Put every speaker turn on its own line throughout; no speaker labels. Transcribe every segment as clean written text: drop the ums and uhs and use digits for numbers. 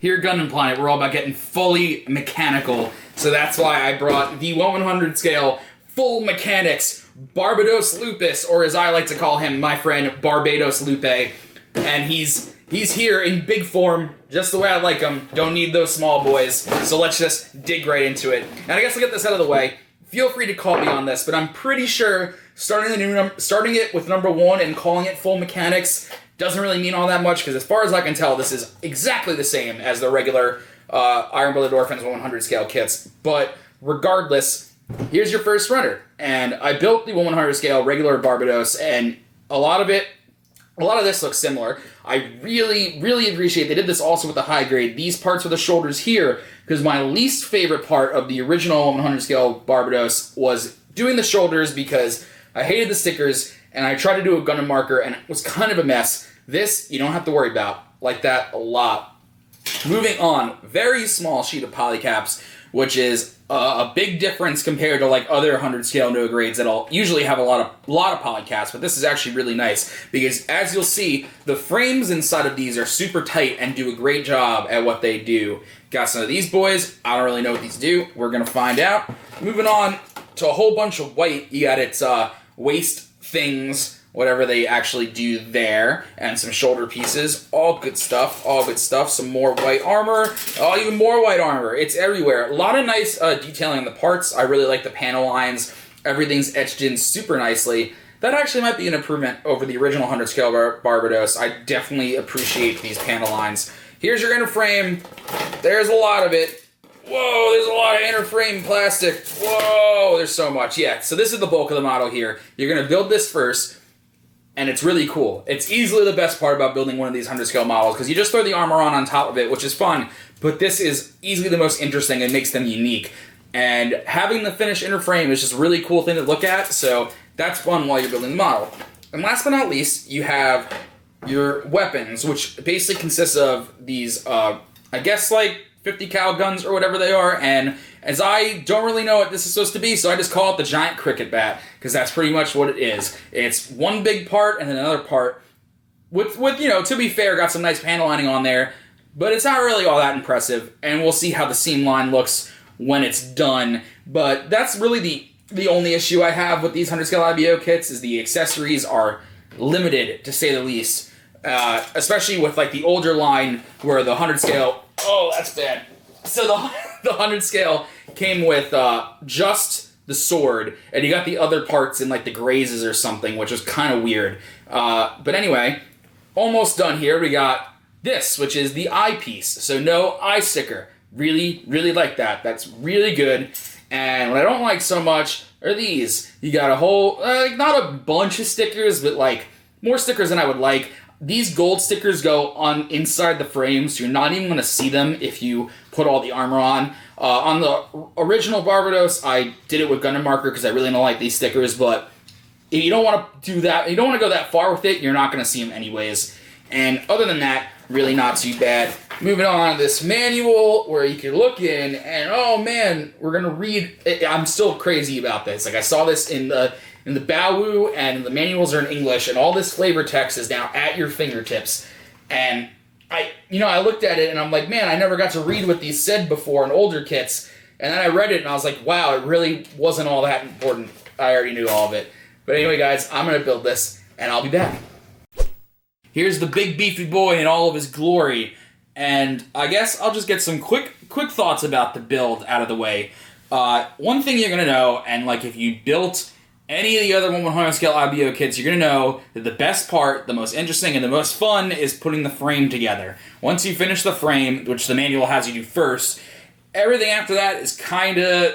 Here at Gundam Planet, we're all about getting fully mechanical, so that's why I brought the 1/100 scale full mechanics Barbatos Lupus, or as I like to call him, my friend Barbatos Lupe, and he's here in big form, just the way I like him. Don't need those small boys, so let's just dig right into it. And I guess I'll get this out of the way. Feel free to call me on this, but I'm pretty sure starting it with number 1 and calling it full mechanics doesn't really mean all that much, because as far as I can tell, this is exactly the same as the regular Iron Blooded Orphans 100 scale kits. But regardless, here's your first runner. And I built the 1/100 scale regular Barbatos, and a lot of this looks similar. I really, really appreciate they did this also with the high grade. These parts with the shoulders here, because my least favorite part of the original 100 scale Barbatos was doing the shoulders, because I hated the stickers, and I tried to do a Gundam marker, and it was kind of a mess. This, you don't have to worry about. Like that a lot. Moving on, very small sheet of polycaps, which is a big difference compared to like other 100 scale no grades that'll usually have a lot of polycaps, but this is actually really nice, because as you'll see, the frames inside of these are super tight and do a great job at what they do. Got some of these boys. I don't really know what these do. We're going to find out. Moving on to a whole bunch of white. You got its waist things, whatever they actually do there, and some shoulder pieces. All good stuff, all good stuff. Some more white armor. Oh, even more white armor. It's everywhere. A lot of nice detailing on the parts. I really like the panel lines. Everything's etched in super nicely. That actually might be an improvement over the original 100 scale Barbatos. I definitely appreciate these panel lines. Here's your inner frame. There's a lot of it. Whoa, there's a lot of inner frame plastic. Whoa, there's so much. Yeah, so this is the bulk of the model here. You're going to build this first, and it's really cool. It's easily the best part about building one of these 100 scale models, because you just throw the armor on top of it, which is fun, but this is easily the most interesting and makes them unique. And having the finished inner frame is just a really cool thing to look at, so that's fun while you're building the model. And last but not least, you have your weapons, which basically consists of these, I guess like 50 cal guns or whatever they are, and as I don't really know what this is supposed to be, so I just call it the giant cricket bat, because that's pretty much what it is. It's one big part and then another part with to be fair, got some nice panel lining on there, but it's not really all that impressive, and we'll see how the seam line looks when it's done. But that's really the only issue I have with these 100 scale IBO kits, is the accessories are limited, to say the least. Especially with like the older line, where the 100 scale, oh, that's bad. So the 100 scale came with just the sword, and you got the other parts in like the grazes or something, which was kind of weird. But anyway, almost done here. We got this, which is the eye piece. So no eye sticker. Really, really like that. That's really good. And what I don't like so much are these. You got a whole, not a bunch of stickers, but like more stickers than I would like. These gold stickers go on inside the frame, so you're not even going to see them if you put all the armor on. On the original Barbatos, I did it with Gundam marker because I really don't like these stickers, but if you don't want to do that, you don't want to go that far with it, you're not going to see them anyways. And other than that, really not too bad. Moving on to this manual, where you can look in, and oh man, we're going to read. I'm still crazy about this. Like, I saw this in the Baowu, and the manuals are in English, and all this flavor text is now at your fingertips. And I looked at it, and I'm like, man, I never got to read what these said before in older kits. And then I read it, and I was like, wow, it really wasn't all that important. I already knew all of it. But anyway, guys, I'm going to build this, and I'll be back. Here's the big beefy boy in all of his glory. And I guess I'll just get some quick thoughts about the build out of the way. One thing you're going to know, and like if you built any of the other 1/100 scale IBO kits, you're going to know that the best part, the most interesting, and the most fun is putting the frame together. Once you finish the frame, which the manual has you do first, everything after that is kind of,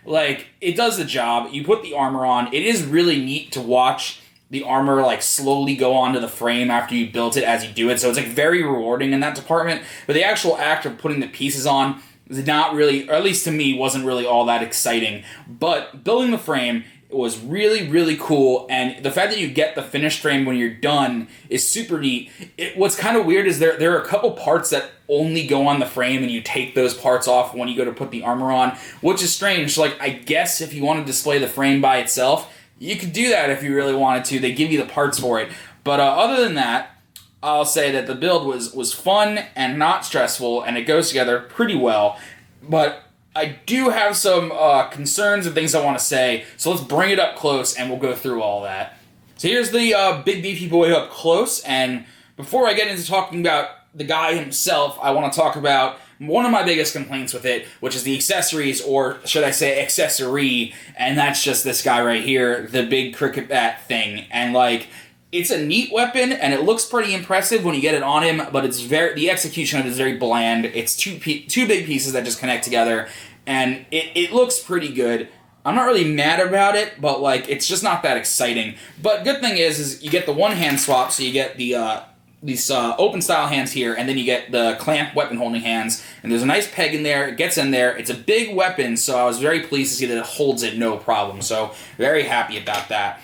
like, it does the job. You put the armor on. It is really neat to watch the armor, like, slowly go onto the frame after you built it as you do it, so it's, like, very rewarding in that department. But the actual act of putting the pieces on is not really, or at least to me, wasn't really all that exciting. But building the frame was really, really cool, and the fact that you get the finished frame when you're done is super neat. What's kind of weird is there are a couple parts that only go on the frame, and you take those parts off when you go to put the armor on, which is strange. Like, I guess if you want to display the frame by itself, you could do that if you really wanted to. They give you the parts for it. But other than that, I'll say that the build was fun and not stressful, and it goes together pretty well. But I do have some concerns and things I want to say, so let's bring it up close and we'll go through all that. So here's the big beefy boy up close, and before I get into talking about the guy himself, I want to talk about one of my biggest complaints with it, which is the accessories, or should I say accessory, and that's just this guy right here, the big cricket bat thing. And like, it's a neat weapon, and it looks pretty impressive when you get it on him, but the execution of it is very bland. It's two big pieces that just connect together, and it looks pretty good. I'm not really mad about it, but like, it's just not that exciting. But good thing is you get the one hand swap, so you get the these open style hands here, and then you get the clamp weapon holding hands, and there's a nice peg in there, it gets in there, it's a big weapon, so I was very pleased to see that it holds it no problem, so very happy about that.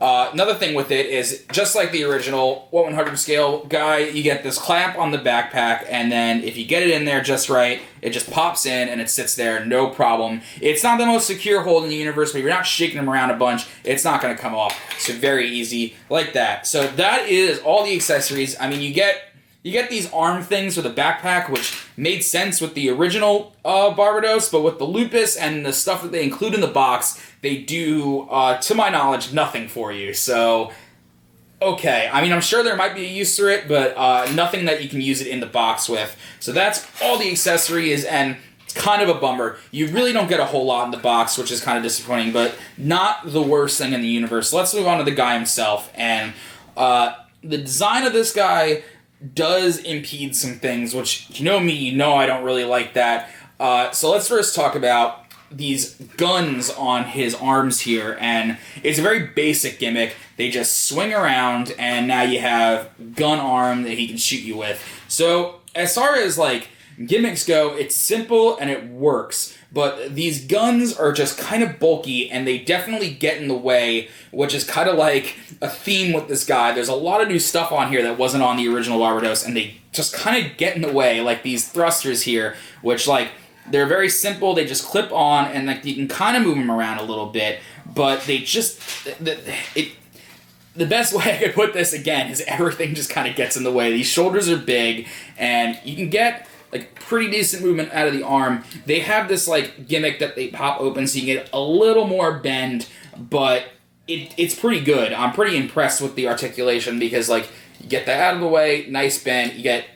Another thing with it is, just like the original 1/100 scale guy, you get this clamp on the backpack, and then if you get it in there just right, it just pops in and it sits there, no problem. It's not the most secure hold in the universe, but if you're not shaking them around a bunch, it's not going to come off. So very easy, like that. So that is all the accessories. I mean, you get these arm things with a backpack, which made sense with the original Barbatos, but with the Lupus and the stuff that they include in the box, they do, to my knowledge, nothing for you. So, okay. I mean, I'm sure there might be a use for it, but nothing that you can use it in the box with. So that's all the accessories, and it's kind of a bummer. You really don't get a whole lot in the box, which is kind of disappointing, but not the worst thing in the universe. Let's move on to the guy himself, and the design of this guy does impede some things, which, you know me, you know I don't really like that. So let's first talk about these guns on his arms here, and it's a very basic gimmick. They just swing around, and now you have gun arm that he can shoot you with. So as far as like gimmicks go, it's simple and it works, but these guns are just kind of bulky, and they definitely get in the way, which is kind of like a theme with this guy. There's a lot of new stuff on here that wasn't on the original Barbatos, and they just kind of get in the way, like these thrusters here, which like, they're very simple, they just clip on, and like you can kind of move them around a little bit, but they just, the best way I could put this again is everything just kind of gets in the way. These shoulders are big, and you can get like pretty decent movement out of the arm. They have this like gimmick that they pop open so you get a little more bend, but it's pretty good. I'm pretty impressed with the articulation because like you get that out of the way, nice bend, you get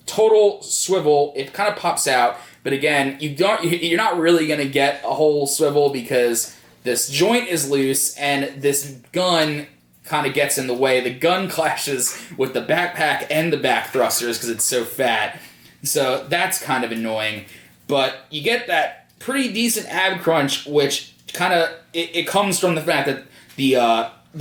total swivel, it kind of pops out, but again, you're not really going to get a whole swivel because this joint is loose and this gun kind of gets in the way. The gun clashes with the backpack and the back thrusters because it's so fat. So that's kind of annoying, but you get that pretty decent ab crunch, which kind of it comes from the fact that the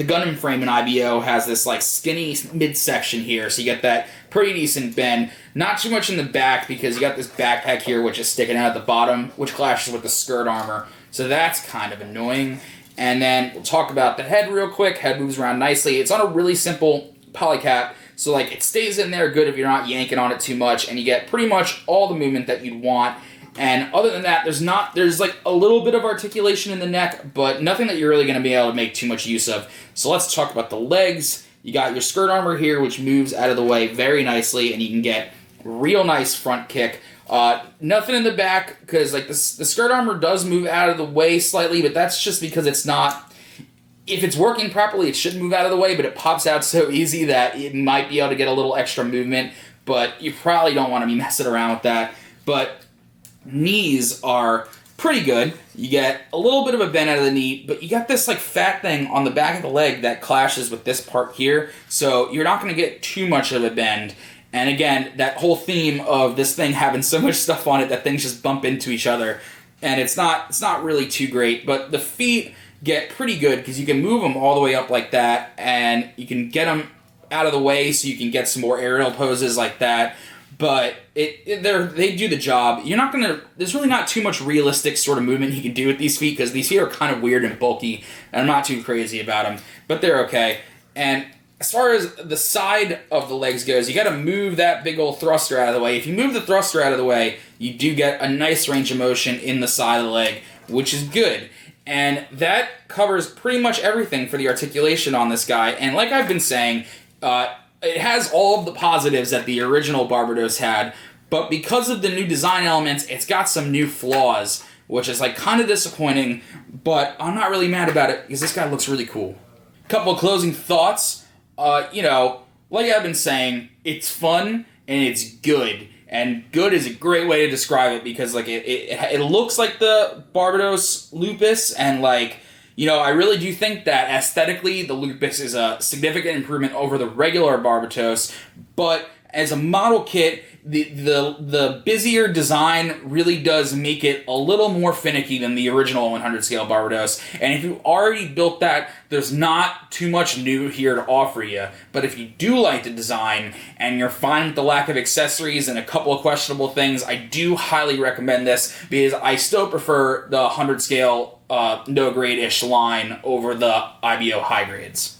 Gundam frame in IBO has this like skinny midsection here, so you get that pretty decent bend. Not too much in the back because you got this backpack here which is sticking out at the bottom, which clashes with the skirt armor. So that's kind of annoying. And then we'll talk about the head real quick. Head moves around nicely. It's on a really simple polycap. So like it stays in there good if you're not yanking on it too much, and you get pretty much all the movement that you'd want. And other than that, there's like a little bit of articulation in the neck, but nothing that you're really going to be able to make too much use of. So let's talk about the legs. You got your skirt armor here, which moves out of the way very nicely, and you can get real nice front kick. Nothing in the back, because like the skirt armor does move out of the way slightly, but that's just because it's not... If it's working properly, it shouldn't move out of the way, but it pops out so easy that it might be able to get a little extra movement, but you probably don't want to be messing around with that. But knees are pretty good. You get a little bit of a bend out of the knee, but you got this like fat thing on the back of the leg that clashes with this part here, so you're not going to get too much of a bend. And again, that whole theme of this thing having so much stuff on it that things just bump into each other, and it's not really too great. But the feet get pretty good because you can move them all the way up like that, and you can get them out of the way so you can get some more aerial poses like that. But they do the job. There's really not too much realistic sort of movement you can do with these feet because these feet are kind of weird and bulky, and I'm not too crazy about them, but they're okay. And as far as the side of the legs goes, you got to move that big old thruster out of the way. If you move the thruster out of the way, you do get a nice range of motion in the side of the leg, which is good. And that covers pretty much everything for the articulation on this guy. And like I've been saying, it has all of the positives that the original Barbatos had, but because of the new design elements, it's got some new flaws, which is like kind of disappointing, but I'm not really mad about it because this guy looks really cool. Couple of closing thoughts. You know, like I've been saying, it's fun and it's good. And good is a great way to describe it because like it looks like the Barbatos Lupus, and like, you know, I really do think that aesthetically the Lupus is a significant improvement over the regular Barbatos, but as a model kit, the busier design really does make it a little more finicky than the original 100 scale Barbatos. And if you already built that, there's not too much new here to offer you. But if you do like the design and you're fine with the lack of accessories and a couple of questionable things, I do highly recommend this because I still prefer the 100 scale no grade-ish line over the IBO high grades.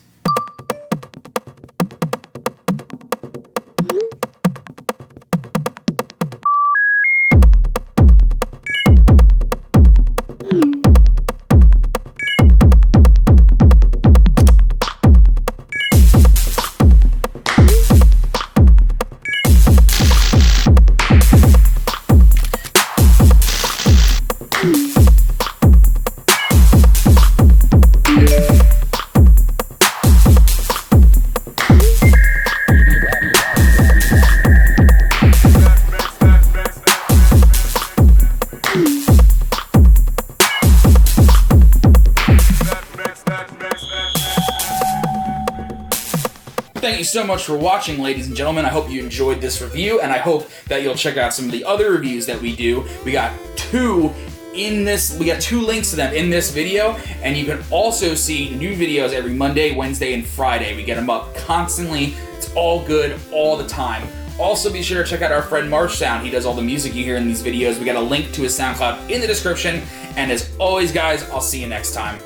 Thank you so much for watching, ladies and gentlemen. I hope you enjoyed this review, and I hope that you'll check out some of the other reviews that we do. We got two links to them in this video, and you can also see new videos every Monday, Wednesday, and Friday. We get them up constantly. It's all good all the time. Also, be sure to check out our friend Marshsound. He does all the music you hear in these videos. We got a link to his SoundCloud in the description. And as always, guys, I'll see you next time.